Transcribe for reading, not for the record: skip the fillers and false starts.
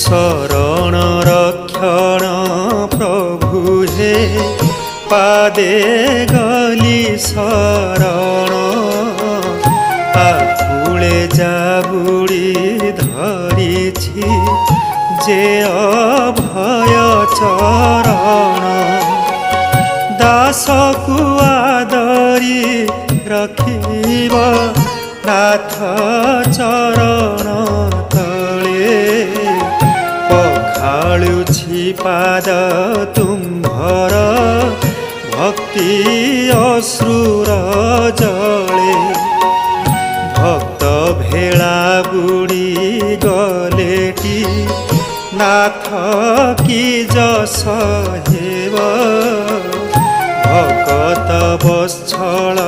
शरण रक्षण प्रभु हे पादे गली शरण आकुले जाबुड़ी धरिछि जे अभय चरण दास को आदरी रखिब नाथ चरण तले पखाळुछि पाद तुम्भर भक्ति अश्रुर जले भक्त भेला बुड़ी गलेटी नाथ की जस हेब भगत बत्सल